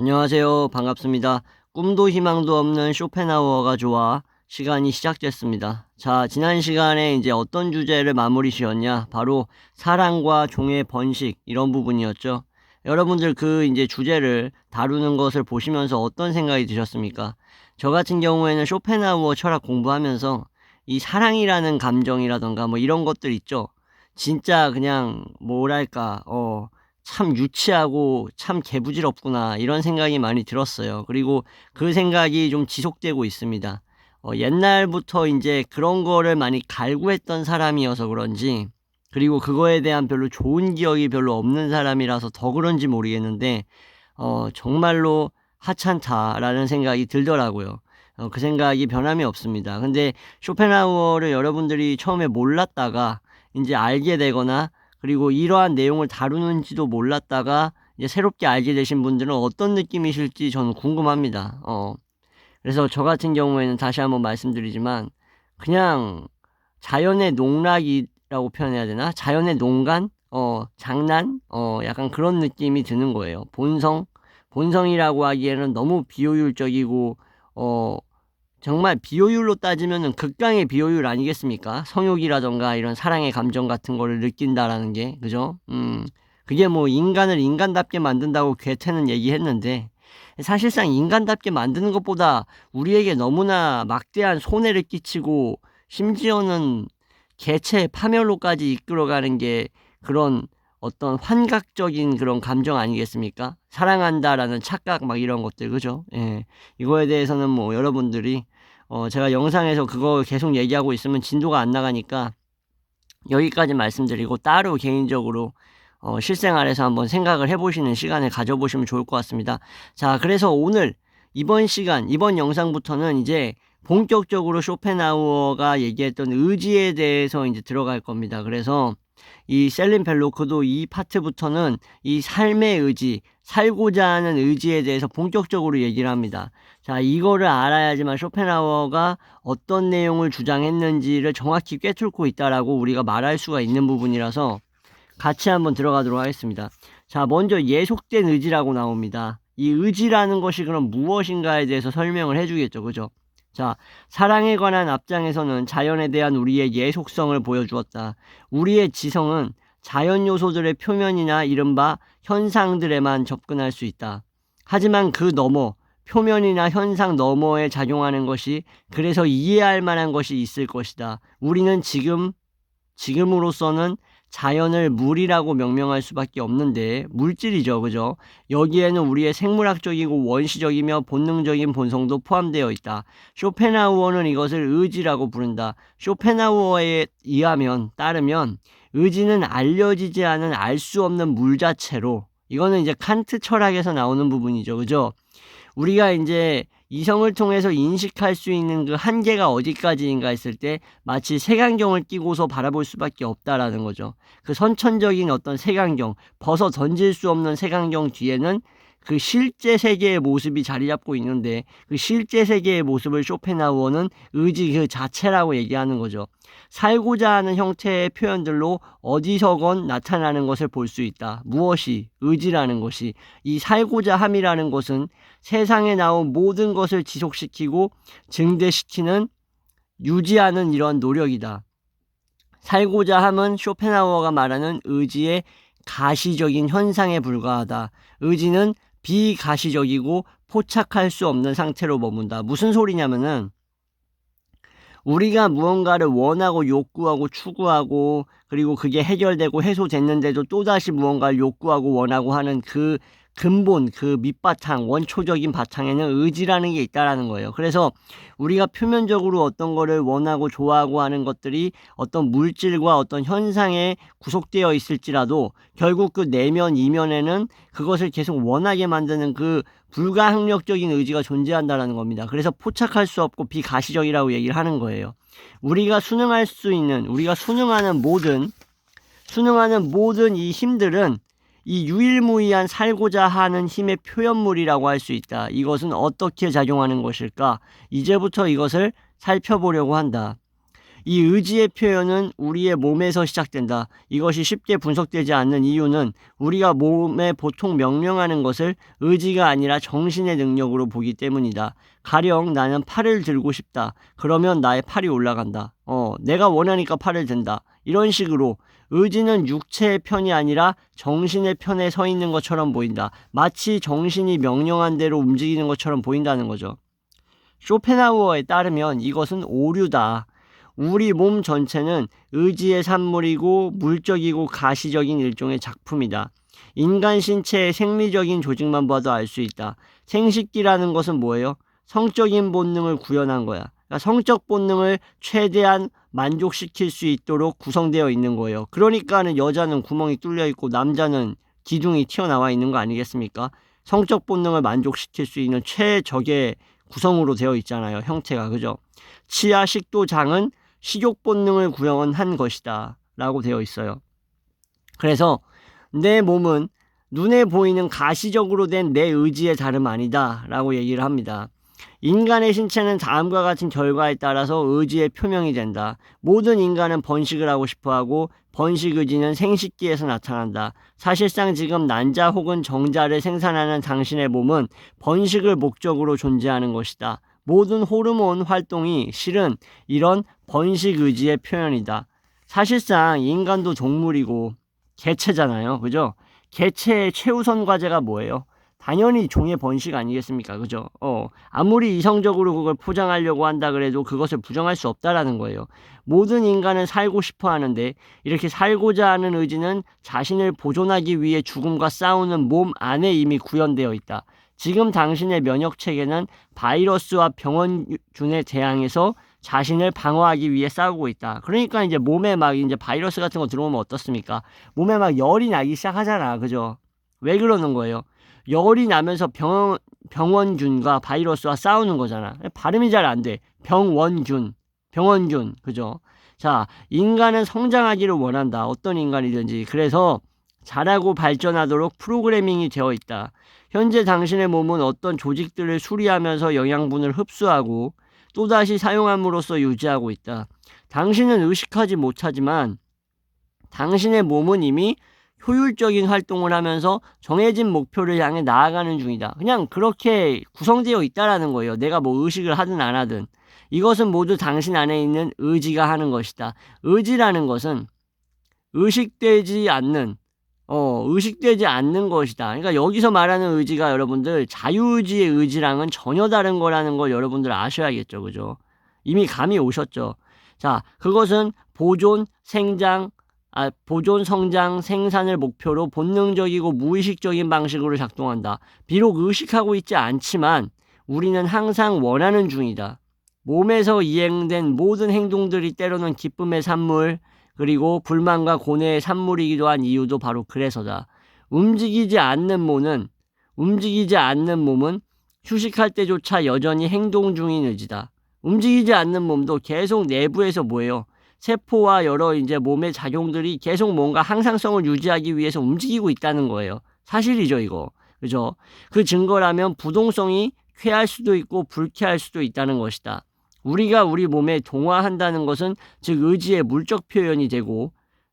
안녕하세요. 반갑습니다. 꿈도 희망도 없는 쇼펜하우어가 좋아 시간이 시작됐습니다. 자, 지난 시간에 이제 어떤 주제를 마무리 지었냐? 바로 사랑과 종의 번식 이런 부분이었죠. 여러분들 그 이제 주제를 다루는 것을 보시면서 어떤 생각이 드셨습니까? 저 같은 경우에는 쇼펜하우어 철학 공부하면서 이 사랑이라는 감정이라던가 뭐 이런 것들 있죠. 진짜 그냥 뭐랄까 참 유치하고 참 개부질없구나 이런 생각이 많이 들었어요. 그리고 그 생각이 좀 지속되고 있습니다. 옛날부터 인제 그런 거를 많이 갈구했던 사람이어서 그런지, 그리고 그거에 대한 별로 좋은 기억이 별로 없는 사람이라서 더 그런지 모르겠는데 정말로 '하찮다.'라는 생각이 들더라고요. 그 생각이 변함이 없습니다. 근데 쇼펜하우어를 여러분들이 처음에 몰랐다가 인제 알게 되거나, 그리고 이러한 내용을 다루는지도 몰랐다가 이제 새롭게 알게 되신 분들은 어떤 느낌이실지 저는 궁금합니다. 그래서 저 같은 경우에는 다시 한번 말씀드리지만 그냥 자연의 농락이라고 표현해야 되나? 자연의 농간? 장난? 약간 그런 느낌이 드는 거예요. 본성이라고 하기에는 너무 비효율적이고 정말 비효율로 따지면은 극강의 비효율 아니겠습니까? 성욕이라든가 이런 사랑의 감정 같은 거를 느낀다라는 게, 그죠? 그게 뭐 인간을 인간답게 만든다고 괴테는 얘기했는데, 사실상 인간답게 만드는 것보다 우리에게 너무나 막대한 손해를 끼치고 심지어는 개체 파멸로까지 이끌어가는 게 그런 어떤 환각적인 그런 감정 아니겠습니까? 사랑한다라는 착각 막 이런 것들, 그죠? 예. 이거에 대해서는 뭐 여러분들이 제가 영상에서 그거 계속 얘기하고 있으면 진도가 안 나가니까 여기까지 말씀드리고, 따로 개인적으로 실생활에서 한번 생각을 해 보시는 시간을 가져 보시면 좋을 것 같습니다. 자, 그래서 오늘 이번 영상부터는 이제 본격적으로 쇼펜하우어가 얘기했던 의지에 대해서 이제 들어갈 겁니다. 그래서 이 셀린 벨로크도 이 파트부터는 이 삶의 의지, 살고자 하는 의지에 대해서 본격적으로 얘기를 합니다. 자, 이거를 알아야지만 쇼펜하우어가 어떤 내용을 주장했는지를 정확히 꿰뚫고 있다라고 우리가 말할 수가 있는 부분이라서 같이 한번 들어가도록 하겠습니다. 자, 먼저 예속된 의지라고 나옵니다. 이 의지라는 것이 그럼 무엇인가에 대해서 설명을 해주겠죠, 그죠? 자, 사랑에 관한 앞장에서는 자연에 대한 우리의 예속성을 보여주었다. 우리의 지성은 자연 요소들의 표면이나 이른바 현상들에만 접근할 수 있다. 하지만 그 너머, 표면이나 현상 너머에 작용하는 것이, 그래서 이해할 만한 것이 있을 것이다. 우리는 지금으로서는 자연을 물이라고 명명할 수밖에 없는데, 물질이죠, 그죠? 여기에는 우리의 생물학적이고 원시적이며 본능적인 본성도 포함되어 있다. 쇼펜하우어는 이것을 의지라고 부른다. 쇼펜하우어에 따르면 의지는 알려지지 않은 알 수 없는 물 자체로, 이거는 이제 칸트 철학에서 나오는 부분이죠, 그죠? 우리가 이제 이성을 통해서 인식할 수 있는 그 한계가 어디까지인가 했을 때 마치 색안경을 끼고서 바라볼 수밖에 없다라는 거죠. 그 선천적인 어떤 색안경, 벗어 던질 수 없는 색안경 뒤에는 그 실제 세계의 모습이 자리 잡고 있는데, 그 실제 세계의 모습을 쇼펜하우어는 의지 그 자체라고 얘기하는 거죠. 살고자 하는 형태의 표현들로 어디서건 나타나는 것을 볼 수 있다. 무엇이? 의지라는 것이. 이 살고자 함이라는 것은 세상에 나온 모든 것을 지속시키고 증대시키는, 유지하는 이러한 노력이다. 살고자 함은 쇼펜하우어가 말하는 의지의 가시적인 현상에 불과하다. 의지는 비가시적이고 포착할 수 없는 상태로 머문다. 무슨 소리냐면은, 우리가 무언가를 원하고 욕구하고 추구하고, 그리고 그게 해결되고 해소됐는데도 또다시 무언가를 욕구하고 원하고 하는 그 근본, 그 밑바탕, 원초적인 바탕에는 의지라는 게 있다라는 거예요. 그래서 우리가 표면적으로 어떤 거를 원하고 좋아하고 하는 것들이 어떤 물질과 어떤 현상에 구속되어 있을지라도 결국 그 내면 이면에는 그것을 계속 원하게 만드는 그 불가항력적인 의지가 존재한다라는 겁니다. 그래서 포착할 수 없고 비가시적이라고 얘기를 하는 거예요. 우리가 순응하는 모든 이 힘들은 이 유일무이한 살고자 하는 힘의 표현물이라고 할 수 있다. 이것은 어떻게 작용하는 것일까? 이제부터 이것을 살펴보려고 한다. 이 의지의 표현은 우리의 몸에서 시작된다. 이것이 쉽게 분석되지 않는 이유는 우리가 몸에 보통 명령하는 것을 의지가 아니라 정신의 능력으로 보기 때문이다. 가령 나는 팔을 들고 싶다. 그러면 나의 팔이 올라간다. 내가 원하니까 팔을 든다. 이런 식으로 의지는 육체의 편이 아니라 정신의 편에 서 있는 것처럼 보인다. 마치 정신이 명령한 대로 움직이는 것처럼 보인다는 거죠. 쇼펜하우어에 따르면 이것은 오류다. 우리 몸 전체는 의지의 산물이고 물적이고 가시적인 일종의 작품이다. 인간 신체의 생리적인 조직만 봐도 알 수 있다. 생식기라는 것은 뭐예요? 성적인 본능을 구현한 거야. 그러니까 성적 본능을 최대한 만족시킬 수 있도록 구성되어 있는 거예요. 그러니까는 여자는 구멍이 뚫려 있고 남자는 기둥이 튀어나와 있는 거 아니겠습니까? 성적 본능을 만족시킬 수 있는 최적의 구성으로 되어 있잖아요. 형태가. 그죠? 치아, 식도, 장은 식욕 본능을 구현한 것이다 라고 되어 있어요. 그래서 내 몸은 눈에 보이는 가시적으로 된 내 의지의 다름 아니다 라고 얘기를 합니다. 인간의 신체는 다음과 같은 결과에 따라서 의지의 표명이 된다. 모든 인간은 번식을 하고 싶어하고 번식 의지는 생식기에서 나타난다. 사실상 지금 난자 혹은 정자를 생산하는 당신의 몸은 번식을 목적으로 존재하는 것이다. 모든 호르몬 활동이 실은 이런 번식 의지의 표현이다. 사실상 인간도 동물이고 개체잖아요. 그죠? 개체의 최우선 과제가 뭐예요? 당연히 종의 번식 아니겠습니까? 그죠? 아무리 이성적으로 그걸 포장하려고 한다 그래도 그것을 부정할 수 없다라는 거예요. 모든 인간은 살고 싶어 하는데 이렇게 살고자 하는 의지는 자신을 보존하기 위해 죽음과 싸우는 몸 안에 이미 구현되어 있다. 지금 당신의 면역 체계는 바이러스와 병원균에 대항해서 자신을 방어하기 위해 싸우고 있다. 그러니까 이제 몸에 막 이제 바이러스 같은 거 들어오면 어떻습니까? 몸에 막 열이 나기 시작하잖아. 그죠? 왜 그러는 거예요? 열이 나면서 병원균과 바이러스와 싸우는 거잖아. 발음이 잘 안 돼. 병원균. 그죠? 자, 인간은 성장하기를 원한다. 어떤 인간이든지. 그래서 자라고 발전하도록 프로그래밍이 되어 있다. 현재 당신의 몸은 어떤 조직들을 수리하면서 영양분을 흡수하고 또다시 사용함으로써 유지하고 있다. 당신은 의식하지 못하지만 당신의 몸은 이미 효율적인 활동을 하면서 정해진 목표를 향해 나아가는 중이다. 그냥 그렇게 구성되어 있다라는 거예요. 내가 뭐 의식을 하든 안 하든. 이것은 모두 당신 안에 있는 의지가 하는 것이다. 의지라는 것은 의식되지 않는 것이다. 그러니까 여기서 말하는 의지가 여러분들 자유의지의 의지랑은 전혀 다른 거라는 걸 여러분들 아셔야겠죠. 그죠? 이미 감이 오셨죠. 자, 그것은 보존, 성장, 생산을 목표로 본능적이고 무의식적인 방식으로 작동한다. 비록 의식하고 있지 않지만 우리는 항상 원하는 중이다. 몸에서 이행된 모든 행동들이 때로는 기쁨의 산물, 그리고 불만과 고뇌의 산물이기도 한 이유도 바로 그래서다. 움직이지 않는 몸은 휴식할 때조차 여전히 행동 중인 의지다. 움직이지 않는 몸도 계속 내부에서 뭐예요? 세포와 여러 이제 몸의 작용들이 계속 뭔가 항상성을 유지하기 위해서 움직이고 있다는 거예요. 사실이죠, 이거. 그죠? 그 증거라면 부동성이 쾌할 수도 있고 불쾌할 수도 있다는 것이다. 우리가 우리 몸에 동화한다는 것은 즉 의지의 물적 표현이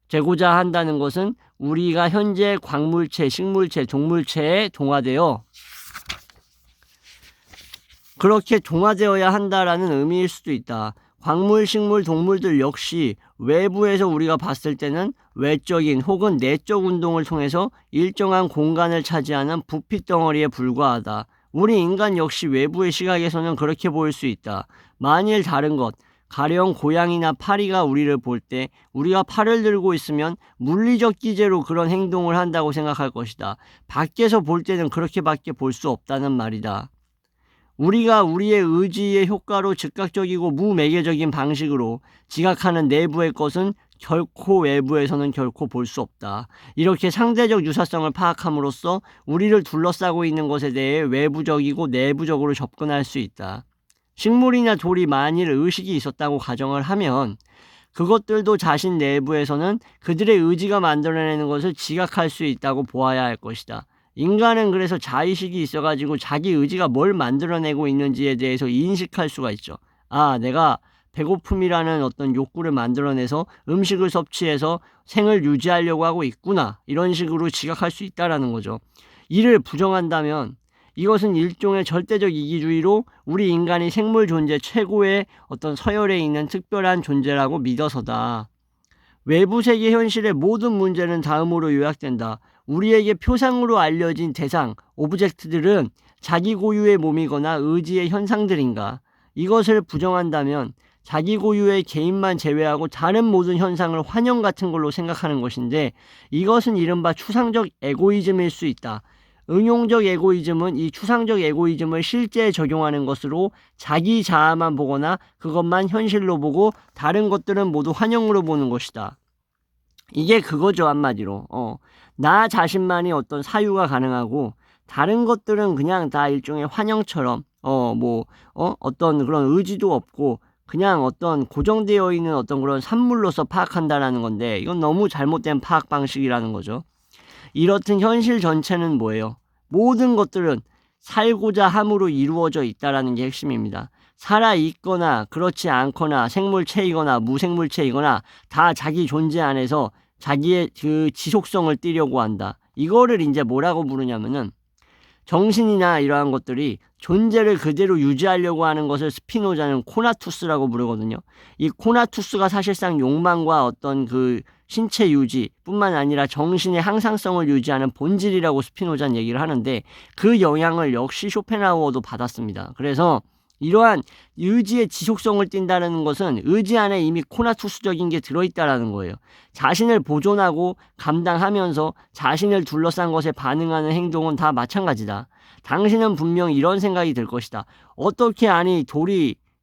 되고자 한다는 것은 우리가 현재 광물체, 식물체, 동물체에 동화되어 그렇게 동화되어야 한다라는 의미일 수도 있다. 광물, 식물, 동물들 역시 외부에서 우리가 봤을 때는 외적인 혹은 내적 운동을 통해서 일정한 공간을 차지하는 부피 덩어리에 불과하다. 우리 인간 역시 외부의 시각에서는 그렇게 보일 수 있다. 만일 다른 것, 가령 고양이나 파리가 우리를 볼 때 우리가 팔을 들고 있으면 물리적 기제로 그런 행동을 한다고 생각할 것이다. 밖에서 볼 때는 그렇게밖에 볼 수 없다는 말이다. 우리가 우리의 의지의 효과로 즉각적이고 무매개적인 방식으로 지각하는 내부의 것은 결코 외부에서는 결코 볼 수 없다. 이렇게 상대적 유사성을 파악함으로써 우리를 둘러싸고 있는 것에 대해 외부적이고 내부적으로 접근할 수 있다. 식물이나 돌이 만일 의식이 있었다고 가정을 하면 그것들도 자신 내부에서는 그들의 의지가 만들어내는 것을 지각할 수 있다고 보아야 할 것이다. 인간은 그래서 자의식이 있어가지고 자기 의지가 뭘 만들어내고 있는지에 대해서 인식할 수가 있죠. 아, 내가 배고픔이라는 어떤 욕구를 만들어내서 음식을 섭취해서 생을 유지하려고 하고 있구나, 이런 식으로 지각할 수 있다라는 거죠. 이를 부정한다면 이것은 일종의 절대적 이기주의로 우리 인간이 생물 존재 최고의 어떤 서열에 있는 특별한 존재라고 믿어서다. 외부 세계 현실의 모든 문제는 다음으로 요약된다. 우리에게 표상으로 알려진 대상, 오브젝트들은 자기 고유의 몸이거나 의지의 현상들인가? 이것을 부정한다면 자기 고유의 개인만 제외하고 다른 모든 현상을 환영 같은 걸로 생각하는 것인데, 이것은 이른바 추상적 에고이즘일 수 있다. 응용적 에고이즘은 이 추상적 에고이즘을 실제에 적용하는 것으로 자기 자아만 보거나 그것만 현실로 보고 다른 것들은 모두 환영으로 보는 것이다. 이게 그거죠, 한마디로. 나 자신만이 어떤 사유가 가능하고 다른 것들은 그냥 다 일종의 환영처럼 어떤 그런 의지도 없고 그냥 어떤 고정되어 있는 어떤 그런 산물로서 파악한다라는 건데, 이건 너무 잘못된 파악 방식이라는 거죠. 이렇듯 현실 전체는 뭐예요? 모든 것들은 살고자 함으로 이루어져 있다라는 게 핵심입니다. 살아 있거나 그렇지 않거나 생물체이거나 무생물체이거나 다 자기 존재 안에서 자기의 그 지속성을 띠려고 한다. 이거를 이제 뭐라고 부르냐면은, 정신이나 이러한 것들이 존재를 그대로 유지하려고 하는 것을 스피노자는 코나투스라고 부르거든요. 이 코나투스가 사실상 욕망과 어떤 그 신체 유지 뿐만 아니라 정신의 항상성을 유지하는 본질이라고 스피노자는 얘기를 하는데, 그 영향을 역시 쇼펜하우어도 받았습니다. 그래서 이러한 의지의 지속성을 띈다는 것은 의지 안에 이미 코나투스적인 게 들어있다라는 거예요. 자신을 보존하고 감당하면서 자신을 둘러싼 것에 반응하는 행동은 다 마찬가지다. 당신은 분명 이런 생각이 들 것이다. 어떻게 아니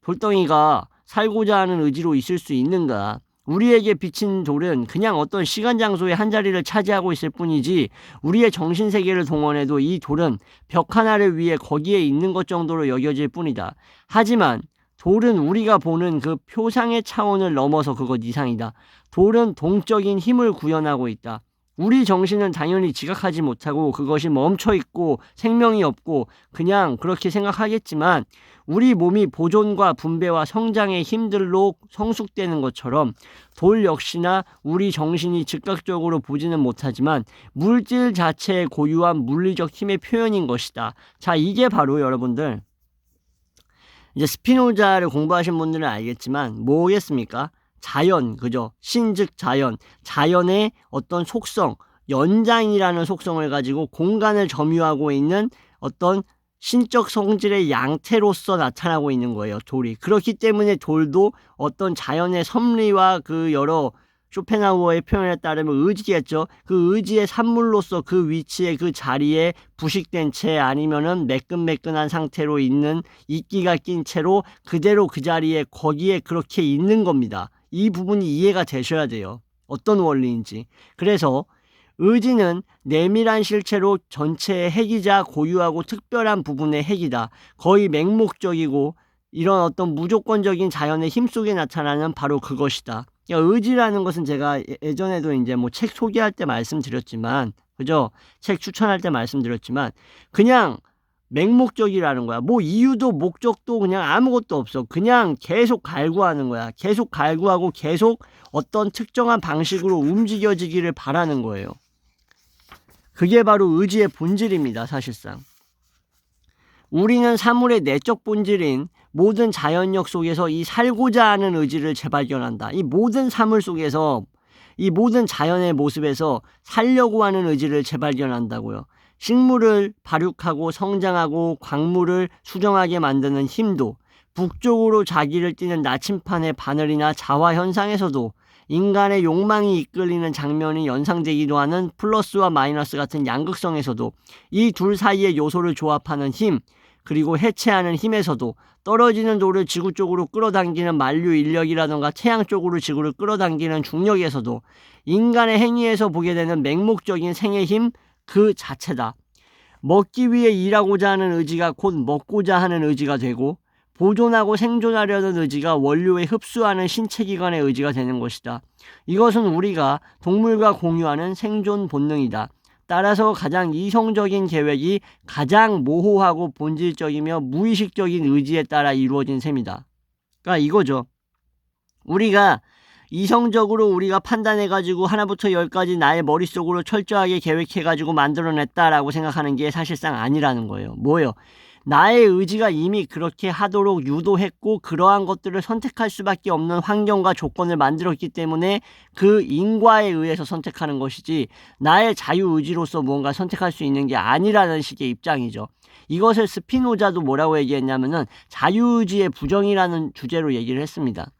돌덩이가 살고자 하는 의지로 있을 수 있는가? 우리에게 비친 돌은 그냥 어떤 시간 장소의 한 자리를 차지하고 있을 뿐이지, 우리의 정신세계를 동원해도 이 돌은 벽 하나를 위해 거기에 있는 것 정도로 여겨질 뿐이다. 하지만 돌은 우리가 보는 그 표상의 차원을 넘어서 그것 이상이다. 돌은 동적인 힘을 구현하고 있다. 우리 정신은 당연히 지각하지 못하고 그것이 멈춰있고 생명이 없고 그냥 그렇게 생각하겠지만, 우리 몸이 보존과 분배와 성장의 힘들로 성숙되는 것처럼 돌 역시나 우리 정신이 즉각적으로 보지는 못하지만 물질 자체의 고유한 물리적 힘의 표현인 것이다. 자, 이게 바로 여러분들 이제 스피노자를 공부하신 분들은 알겠지만 뭐겠습니까? 자연, 그죠? 신즉 자연, 자연의 어떤 속성, 연장이라는 속성을 가지고 공간을 점유하고 있는 어떤 신적 성질의 양태로서 나타나고 있는 거예요, 돌이. 그렇기 때문에 돌도 어떤 자연의 섭리와 그 여러 쇼펜하우어의 표현에 따르면 의지겠죠. 그 의지의 산물로서 그 위치에 그 자리에 부식된 채 아니면은 매끈매끈한 상태로 있는 이끼가 낀 채로 그대로 그 자리에 거기에 그렇게 있는 겁니다. 이 부분이 이해가 되셔야 돼요. 어떤 원리인지. 그래서 의지는 내밀한 실체로 전체의 핵이자 고유하고 특별한 부분의 핵이다. 거의 맹목적이고 이런 어떤 무조건적인 자연의 힘 속에 나타나는 바로 그것이다. 의지라는 것은 제가 예전에도 이제 뭐 책 소개할 때 말씀드렸지만, 그죠? 책 추천할 때 말씀드렸지만, 그냥 맹목적이라는 거야. 뭐 이유도 목적도 그냥 아무것도 없어. 그냥 계속 갈구하는 거야. 계속 갈구하고 계속 어떤 특정한 방식으로 움직여지기를 바라는 거예요. 그게 바로 의지의 본질입니다, 사실상. 우리는 사물의 내적 본질인 모든 자연력 속에서 이 살고자 하는 의지를 재발견한다. 이 모든 사물 속에서, 이 모든 자연의 모습에서 살려고 하는 의지를 재발견한다고요. 식물을 발육하고 성장하고 광물을 수정하게 만드는 힘도, 북쪽으로 자기를 띠는 나침판의 바늘이나 자화 현상에서도 인간의 욕망이 이끌리는 장면이 연상되기도 하는 플러스와 마이너스 같은 양극성에서도 이 둘 사이의 요소를 조합하는 힘, 그리고 해체하는 힘에서도 떨어지는 돌을 지구 쪽으로 끌어당기는 만류 인력이라던가 태양 쪽으로 지구를 끌어당기는 중력에서도 인간의 행위에서 보게 되는 맹목적인 생의 힘 그 자체다. 먹기 위해 일하고자 하는 의지가 곧 먹고자 하는 의지가 되고, 보존하고 생존하려는 의지가 원료에 흡수하는 신체기관의 의지가 되는 것이다. 이것은 우리가 동물과 공유하는 생존 본능이다. 따라서 가장 이성적인 계획이 가장 모호하고 본질적이며 무의식적인 의지에 따라 이루어진 셈이다. 그러니까 이거죠. 우리가 이성적으로 우리가 판단해가지고 하나부터 열까지 나의 머릿속으로 철저하게 계획해가지고 만들어냈다라고 생각하는 게 사실상 아니라는 거예요. 뭐예요? 나의 의지가 이미 그렇게 하도록 유도했고 그러한 것들을 선택할 수밖에 없는 환경과 조건을 만들었기 때문에 그 인과에 의해서 선택하는 것이지 나의 자유의지로서 무언가 선택할 수 있는 게 아니라는 식의 입장이죠. 이것을 스피노자도 뭐라고 얘기했냐면은 자유의지의 부정이라는 주제로 얘기를 했습니다.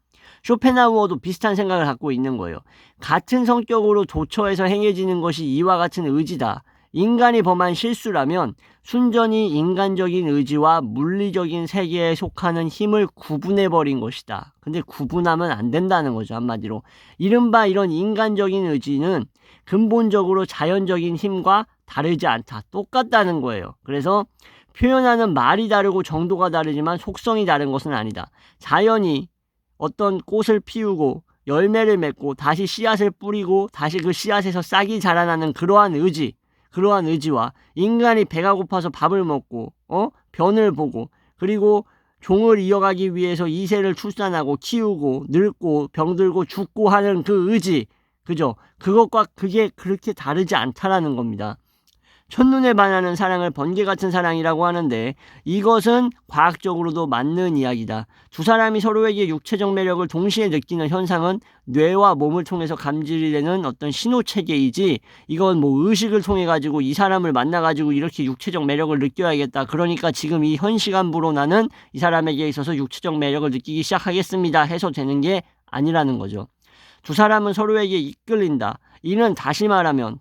쇼펜하우어도 비슷한 생각을 갖고 있는 거예요. 같은 성격으로 도처에서 행해지는 것이 이와 같은 의지다. 인간이 범한 실수라면 순전히 인간적인 의지와 물리적인 세계에 속하는 힘을 구분해버린 것이다. 근데 구분하면 안 된다는 거죠, 한마디로. 이른바 이런 인간적인 의지는 근본적으로 자연적인 힘과 다르지 않다. 똑같다는 거예요. 그래서 표현하는 말이 다르고 정도가 다르지만 속성이 다른 것은 아니다. 자연이 어떤 꽃을 피우고 열매를 맺고 다시 씨앗을 뿌리고 다시 그 씨앗에서 싹이 자라나는 그러한 의지와 인간이 배가 고파서 밥을 먹고 변을 보고 그리고 종을 이어가기 위해서 2세를 출산하고 키우고 늙고 병들고 죽고 하는 그 의지, 그죠? 그것과 그게 그렇게 다르지 않다라는 겁니다. 첫눈에 반하는 사랑을 번개 같은 사랑이라고 하는데 이것은 과학적으로도 맞는 이야기다. 두 사람이 서로에게 육체적 매력을 동시에 느끼는 현상은 뇌와 몸을 통해서 감지이 되는 어떤 신호체계이지 이건 뭐 의식을 통해 가지고 이 사람을 만나 가지고 이렇게 육체적 매력을 느껴야겠다. 그러니까 지금 이 현 시간부로 나는 이 사람에게 있어서 육체적 매력을 느끼기 시작하겠습니다. 해서 되는 게 아니라는 거죠. 두 사람은 서로에게 이끌린다. 이는 달리 말하면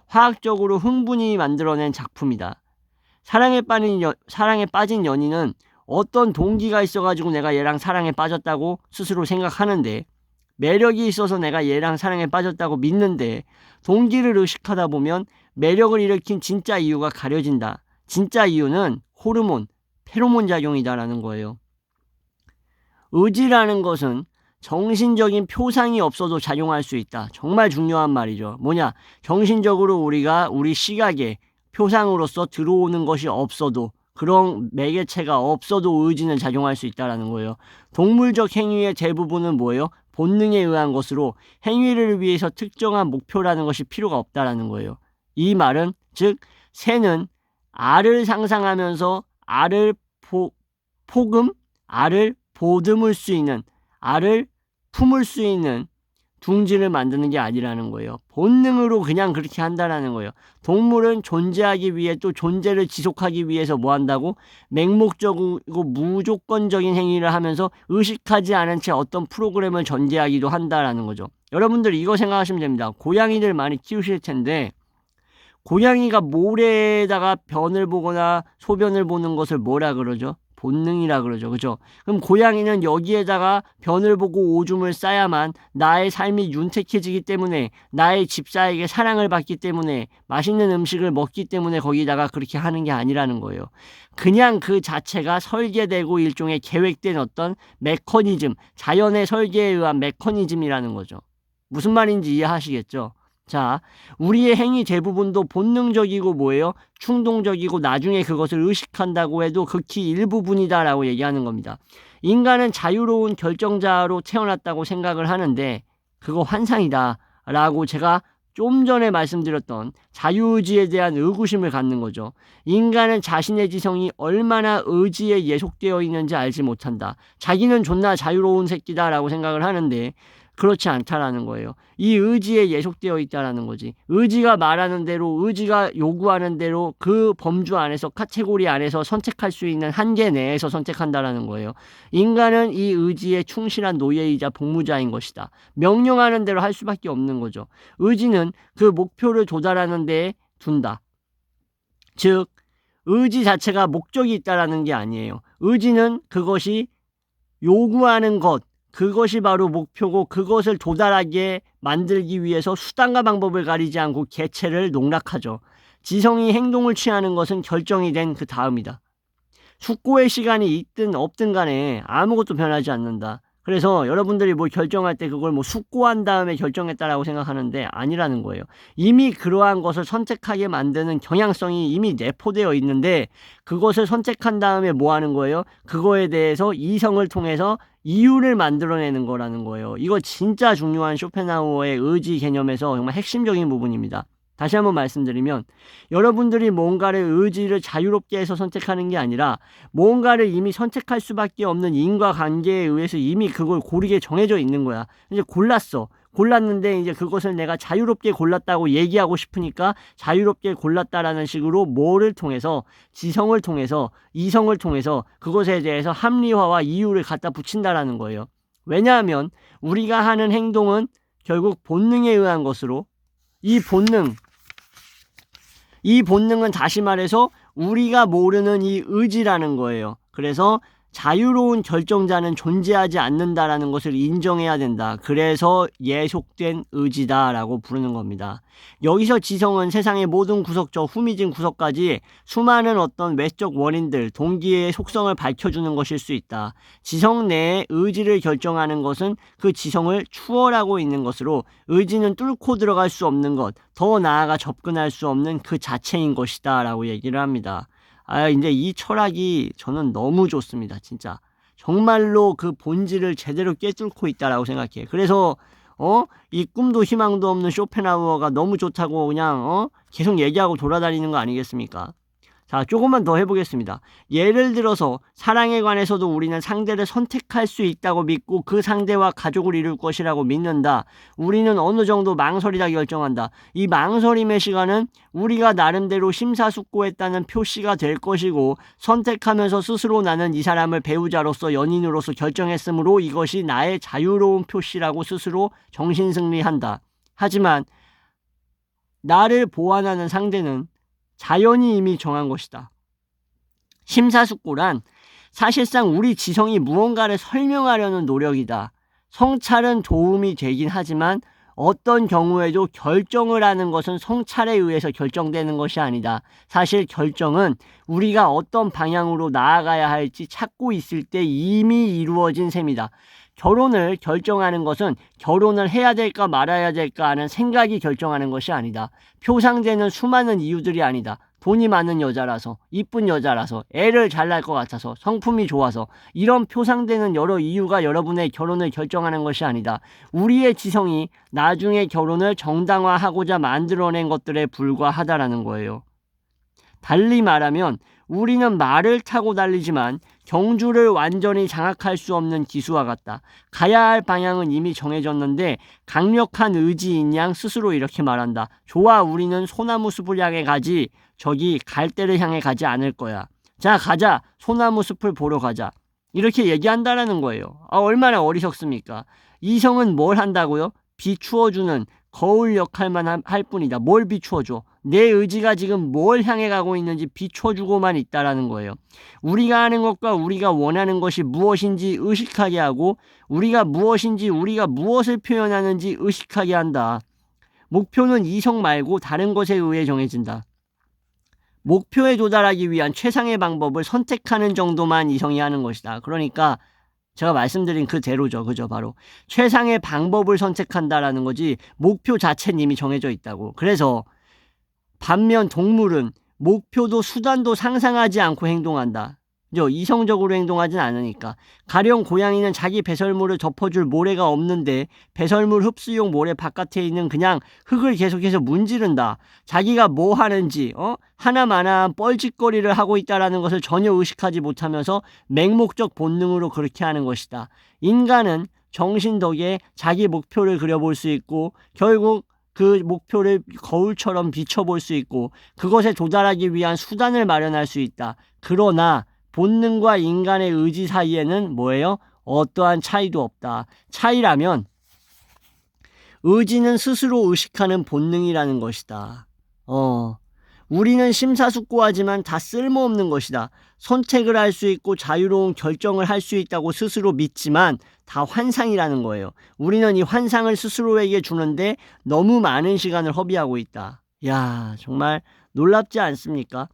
화학적으로 흥분이 만들어낸 작품이다. 사랑에 빠진 연인은 어떤 동기가 있어가지고 내가 얘랑 사랑에 빠졌다고 스스로 생각하는데 매력이 있어서 내가 얘랑 사랑에 빠졌다고 믿는데 동기를 의식하다 보면 매력을 일으킨 진짜 이유가 가려진다. 진짜 이유는 호르몬, 페로몬 작용이다라는 거예요. 의지라는 것은 정신적인 표상이 없어도 작용할 수 있다. 정말 중요한 말이죠. 뭐냐? 정신적으로 우리가 우리 시각에 표상으로서 들어오는 것이 없어도 그런 매개체가 없어도 의지는 작용할 수 있다는 거예요. 동물적 행위의 대부분은 뭐예요? 본능에 의한 것으로 행위를 위해서 특정한 목표라는 것이 필요가 없다는 거예요. 이 말은 즉 새는 알을 상상하면서 알을 보듬을 수 있는 알을 품을 수 있는 둥지를 만드는 게 아니라는 거예요. 본능으로 그냥 그렇게 한다라는 거예요. 동물은 존재하기 위해 또 존재를 지속하기 위해서 뭐 한다고? 맹목적이고 무조건적인 행위를 하면서 의식하지 않은 채 어떤 프로그램을 전개하기도 한다라는 거죠. 여러분들 이거 생각하시면 됩니다. 고양이들 많이 키우실 텐데 고양이가 모래에다가 변을 보거나 소변을 보는 것을 뭐라 그러죠? 본능이라 그러죠. 그죠? 그럼 고양이는 여기에다가 변을 보고 오줌을 싸야만 나의 삶이 윤택해지기 때문에 나의 집사에게 사랑을 받기 때문에 맛있는 음식을 먹기 때문에 거기다가 그렇게 하는 게 아니라는 거예요. 그냥 그 자체가 설계되고 일종의 계획된 어떤 메커니즘, 자연의 설계에 의한 메커니즘이라는 거죠. 무슨 말인지 이해하시겠죠? 자, 우리의 행위 대부분도 본능적이고 뭐예요? 충동적이고 나중에 그것을 의식한다고 해도 극히 일부분이다라고 얘기하는 겁니다. 인간은 자유로운 결정자로 태어났다고 생각을 하는데 그거 환상이다 라고 제가 좀 전에 말씀드렸던 자유의지에 대한 의구심을 갖는 거죠. 인간은 자신의 지성이 얼마나 의지에 예속되어 있는지 알지 못한다. 자기는 존나 자유로운 새끼다라고 생각을 하는데 그렇지 않다라는 거예요. 이 의지에 예속되어 있다라는 거지. 의지가 말하는 대로, 의지가 요구하는 대로 그 범주 안에서, 카테고리 안에서 선택할 수 있는 한계 내에서 선택한다라는 거예요. 인간은 이 의지에 충실한 노예이자 복무자인 것이다. 명령하는 대로 할 수밖에 없는 거죠. 의지는 그 목표를 도달하는 데에 둔다. 즉, 의지 자체가 목적이 있다라는 게 아니에요. 의지는 그것이 요구하는 것, 그것이 바로 목표고 그것을 도달하게 만들기 위해서 수단과 방법을 가리지 않고 개체를 농락하죠. 지성이 행동을 취하는 것은 결정이 된 그 다음이다. 숙고의 시간이 있든 없든 간에 아무것도 변하지 않는다. 그래서 여러분들이 뭘 결정할 때 그걸 뭐 숙고한 다음에 결정했다라고 생각하는데 아니라는 거예요. 이미 그러한 것을 선택하게 만드는 경향성이 이미 내포되어 있는데 그것을 선택한 다음에 뭐 하는 거예요? 그거에 대해서 이성을 통해서 이유를 만들어내는 거라는 거예요. 이거 진짜 중요한 쇼펜하우어의 의지 개념에서 정말 핵심적인 부분입니다. 다시 한번 말씀드리면 여러분들이 뭔가를 의지를 자유롭게 해서 선택하는 게 아니라 뭔가를 이미 선택할 수밖에 없는 인과관계에 의해서 이미 그걸 고르게 정해져 있는 거야. 이제 골랐는데 이제 그것을 내가 자유롭게 골랐다고 얘기하고 싶으니까 자유롭게 골랐다라는 식으로 뭐를 통해서 지성을 통해서 이성을 통해서 그것에 대해서 합리화와 이유를 갖다 붙인다라는 거예요. 왜냐하면 우리가 하는 행동은 결국 본능에 의한 것으로 이 본능은 다시 말해서 우리가 모르는 이 의지라는 거예요. 그래서 자유로운 결정자는 존재하지 않는다라는 것을 인정해야 된다. 그래서 예속된 의지다라고 부르는 겁니다. 여기서 지성은 세상의 모든 구석, 저 후미진 구석까지 수많은 어떤 외적 원인들, 동기의 속성을 밝혀주는 것일 수 있다. 지성 내에 의지를 결정하는 것은 그 지성을 추월하고 있는 것으로 의지는 뚫고 들어갈 수 없는 것, 더 나아가 접근할 수 없는 그 자체인 것이다 라고 얘기를 합니다. 이제 이 철학이 저는 너무 좋습니다. 진짜. 정말로 그 본질을 제대로 꿰뚫고 있다라고 생각해. 그래서, 이 꿈도 희망도 없는 쇼펜하우어가 너무 좋다고 그냥, 계속 얘기하고 돌아다니는 거 아니겠습니까? 자, 조금만 더 해보겠습니다. 예를 들어서 사랑에 관해서도 우리는 상대를 선택할 수 있다고 믿고 그 상대와 가족을 이룰 것이라고 믿는다. 우리는 어느 정도 망설이다 결정한다. 이 망설임의 시간은 우리가 나름대로 심사숙고했다는 표시가 될 것이고 선택하면서 스스로 나는 이 사람을 배우자로서 연인으로서 결정했으므로 이것이 나의 자유로운 표시라고 스스로 정신승리한다. 하지만 나를 보완하는 상대는 자연이 이미 정한 것이다. 심사숙고란 사실상 우리 지성이 무언가를 설명하려는 노력이다. 성찰은 도움이 되긴 하지만 어떤 경우에도 결정을 하는 것은 성찰에 의해서 결정되는 것이 아니다. 사실 결정은 우리가 어떤 방향으로 나아가야 할지 찾고 있을 때 이미 이루어진 셈이다. 결혼을 결정하는 것은 결혼을 해야 될까 말아야 될까 하는 생각이 결정하는 것이 아니다. 표상되는 수많은 이유들이 아니다. 돈이 많은 여자라서, 이쁜 여자라서, 애를 잘 낳을 것 같아서, 성품이 좋아서 이런 표상되는 여러 이유가 여러분의 결혼을 결정하는 것이 아니다. 우리의 지성이 나중에 결혼을 정당화하고자 만들어낸 것들에 불과하다라는 거예요. 달리 말하면 우리는 말을 타고 달리지만 경주를 완전히 장악할 수 없는 기수와 같다. 가야 할 방향은 이미 정해졌는데 강력한 의지인 양 스스로 이렇게 말한다. 좋아, 우리는 소나무 숲을 향해 가지. 저기 갈대를 향해 가지 않을 거야. 자, 가자. 소나무 숲을 보러 가자. 이렇게 얘기한다라는 거예요. 얼마나 어리석습니까? 이성은 뭘 한다고요? 비추어주는 거울 역할만 할 뿐이다. 뭘 비추어줘? 내 의지가 지금 뭘 향해 가고 있는지 비춰주고만 있다라는 거예요. 우리가 하는 것과 우리가 원하는 것이 무엇인지 의식하게 하고 우리가 무엇인지 우리가 무엇을 표현하는지 의식하게 한다. 목표는 이성 말고 다른 것에 의해 정해진다. 목표에 도달하기 위한 최상의 방법을 선택하는 정도만 이성이 하는 것이다. 그러니까 제가 말씀드린 그대로죠. 그죠? 바로 최상의 방법을 선택한다라는 거지 목표 자체는 이미 정해져 있다고. 그래서 반면 동물은 목표도 수단도 상상하지 않고 행동한다. 그죠? 이성적으로 행동하진 않으니까. 가령 고양이는 자기 배설물을 덮어줄 모래가 없는데 배설물 흡수용 모래 바깥에 있는 그냥 흙을 계속해서 문지른다. 자기가 뭐 하는지 하나마나한 뻘짓거리를 하고 있다는 것을 전혀 의식하지 못하면서 맹목적 본능으로 그렇게 하는 것이다. 인간은 정신 덕에 자기 목표를 그려볼 수 있고 결국 그 목표를 거울처럼 비춰볼 수 있고 그것에 도달하기 위한 수단을 마련할 수 있다. 그러나 본능과 인간의 의지 사이에는 뭐예요? 어떠한 차이도 없다. 차이라면 의지는 스스로 의식하는 본능이라는 것이다. 우리는 심사숙고하지만 다 쓸모없는 것이다. 선택을 할 수 있고 자유로운 결정을 할 수 있다고 스스로 믿지만 다 환상이라는 거예요. 우리는 이 환상을 스스로에게 주는데 너무 많은 시간을 허비하고 있다. 야, 정말 놀랍지 않습니까?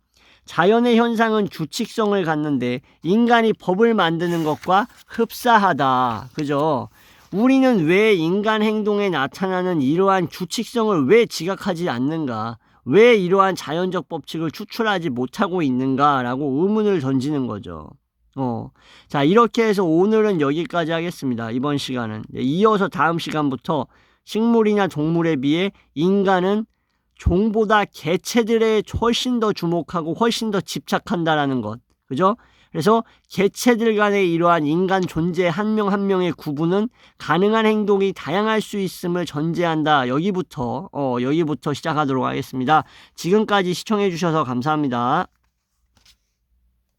자연의 현상은 규칙성을 갖는데 인간이 법을 만드는 것과 흡사하다. 그죠? 우리는 왜 인간 행동에 나타나는 이러한 규칙성을 왜 지각하지 않는가? 왜 이러한 자연적 법칙을 추출하지 못하고 있는가라고 의문을 던지는 거죠. 자, 이렇게 해서 오늘은 여기까지 하겠습니다. 이번 시간은. 이어서 다음 시간부터 식물이나 동물에 비해 인간은 종보다 개체들에 훨씬 더 주목하고 훨씬 더 집착한다라는 것. 그죠? 그래서 개체들 간의 이러한 인간 존재 한 명 한 명의 구분은 가능한 행동이 다양할 수 있음을 전제한다. 여기부터 시작하도록 하겠습니다. 지금까지 시청해 주셔서 감사합니다.